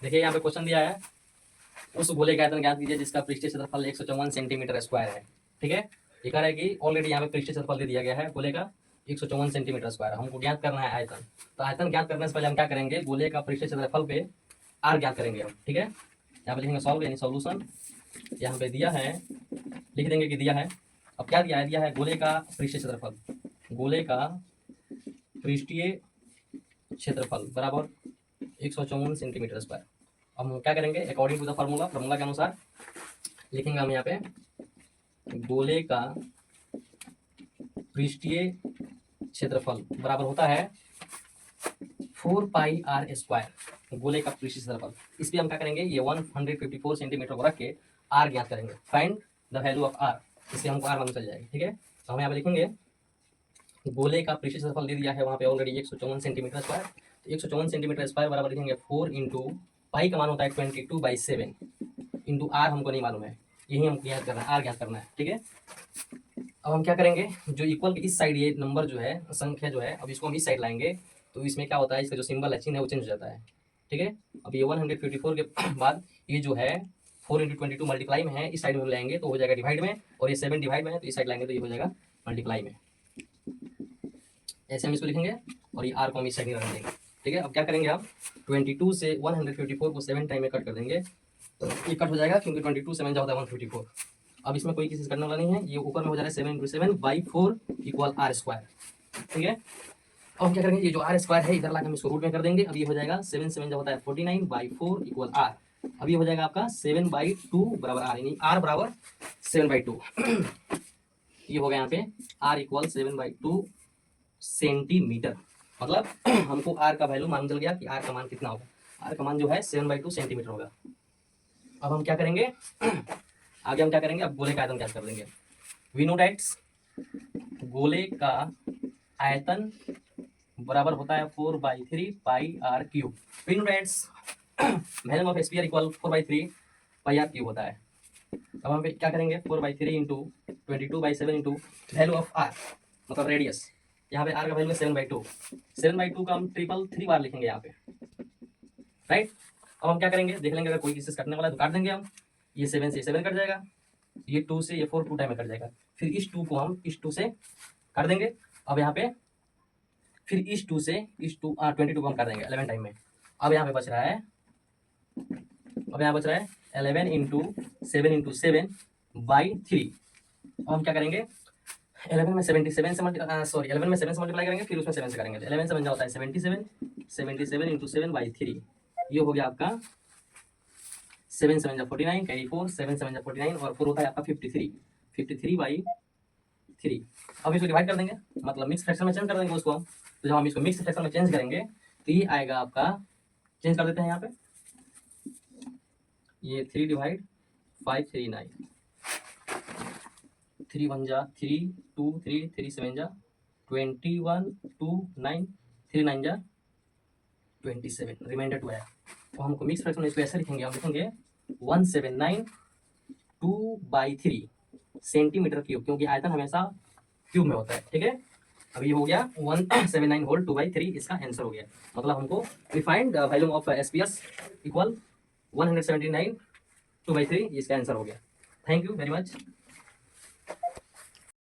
देखिए यहाँ पे क्वेश्चन दिया है, उस गोले का आयतन ज्ञात कीजिए जिसका पृष्ठीय क्षेत्रफल 154 सेंटीमीटर स्क्वायर है। ठीक है, ये कह रहा है कि ऑलरेडी यहाँ पे पृष्ठीय क्षेत्रफल दे दिया गया है गोले का 154 सेंटीमीटर स्क्वायर, हमको ज्ञात करना है आयतन। तो आयतन ज्ञात करने से पहले हम क्या करेंगे, गोले का पृष्ठीय क्षेत्रफल पे आर ज्ञात करेंगे हम। ठीक है, यहाँ पे लिखेंगे सॉल्व यानी सॉल्यूशन, यहाँ पे दिया है, लिख देंगे कि दिया है। अब क्या दिया है, दिया है गोले का पृष्ठीय क्षेत्रफल, गोले का पृष्ठीय क्षेत्रफल बराबर 154 सेंटीमीटर स्क्वायर। अब हम क्या करेंगे, according to the formula, formula के अनुसार लिखेंगे हम यहाँ पे गोले का पृष्ठीय क्षेत्रफल बराबर होता है 4 पाई आर स्क्वायर, गोले का पृष्ठीय क्षेत्रफल। इस पे हम क्या करेंगे, ये 154 सेंटीमीटर को रख के आर ज्ञात करेंगे, find the value of r, इससे हमको आर मालूम चल जाएगी। ठीक है, तो हम यहाँ पे लिखेंगे गोले का पृष्ठीय क्षेत्रफल दे दिया है वहाँ पे ऑलरेडी 154 सेंटीमीटर स्क्वायर, तो 154 सेंटीमीटर स्क्वायर बराबर लिखेंगे 4 इंटू पाई का मान होता है 22/7 इंटू आर हमको नहीं मालूम है, यही हमको ज्ञात करना है, आर ज्ञात करना है। ठीक है, अब हम क्या करेंगे, जो इक्वल के इस साइड ये नंबर जो है, संख्या जो है, अब इसको हम इस साइड लाएंगे तो इसमें क्या होता है, इसका जो सिंबल है, चिन्ह है, वो चेंज हो जाता है। ठीक है, अब ये 154 के बाद ये जो है 4 इंटू 22 मल्टीप्लाई में है, इस साइड में लाएंगे तो हो जाएगा डिवाइड में, और ये 7 डिवाइड में है तो इस साइड लाएंगे तो ये हो जाएगा मल्टीप्लाई में। ऐसे हम इसको लिखेंगे और ये आर को हम इस साइड में रख देंगे। ठीक है, अब क्या करेंगे हम, 22 से 154 को 7 टाइम में कट कर देंगे तो ये कट हो जाएगा, क्योंकि 22 7 होता है 154। अब इसमें कोई किसी करने वाला नहीं है, ये ऊपर में हो जा रहा है 7 इंटू 7/4 इक्वल आर स्क्वायर। ठीक है, अब हम क्या करेंगे, ये जो आर स्क्वायर है इधर लाकर हम इसको रूट में कर देंगे। अब ये हो जाएगा 7 7 होता है 49/4 इक्वल आर। अब ये हो जाएगा आपका 7/2 बराबर आर, यानी आर बराबर 7/2 ये हो गया यहाँ पे आर इक्वल 7/2 सेंटीमीटर। मतलब हमको आर का वैल्यू मालूम चल गया कि आर का मान कितना होगा, आर का मान जो है 7/2 सेंटीमीटर होगा। अब हम क्या करेंगे, आगे हम क्या करेंगे, अब गोले का आयतन क्या कर देंगे। वी नो डैट्स गोले का आयतन बराबर होता है 4/3 pi r cube. We know that's value of sphere equal 4/3 pi r cube होता है। अब हम क्या करेंगे, 4/3 into 22/7 into value of r, मतलब रेडियस, यहाँ पे आर का वैल्यू है 7/2, 7/2 का हम 3 बार लिखेंगे यहाँ पे, राइट। अब हम क्या करेंगे, देख लेंगे अगर कोई किसी से कटने वाला है तो काट देंगे हम, ये 7 से 7 कट जाएगा, ये 2 से ये 4 2 टाइम में कट जाएगा, फिर इस 2 को हम इस 2 से काट देंगे। अब यहाँ पे फिर इस 2 से इस 22 को हम काट देंगे 11 टाइम में। अब यहाँ पे बच रहा है, अब यहाँ बच रहा है 11 इंटू 7 इंटू 7/3। अब हम क्या करेंगे, 11 में 77 से मल्टीप्लाई करेंगे, फिर उसमें 7 से करेंगे, 11 से बन जाता है 77, 77 इंटू 7/3, ये हो गया आपका 7 7 49 कैरी 4, 7 7 49 और 4 होता है आपका 53/3। अब इसको डिवाइड कर देंगे, मतलब मिक्स फ्रैक्शन में चेंज कर देंगे उसको हम। तो जब हम इसको मिक्स फ्रैक्शन में चेंज करेंगे तो ये आएगा आपका, चेंज कर देते हैं यहाँ पे, ये 3/539, 3 1 जा 3 2 3 3 7 जा 21 2 9 3 9 जा 27, रिमाइंडर 2 आया। तो हमको मिक्स फ्रैक्शन में इसको ऐसे लिखेंगे, हम लिखेंगे 179/2/3 सेंटीमीटर क्यूब, क्योंकि आयतन हमेशा क्यूब में होता है। ठीक है, अब ये हो गया 179 होल 2/3, इसका आंसर हो गया। मतलब हमको we find the value of SPS equal 179 2/3, इसका आंसर हो गया। Thank you very much.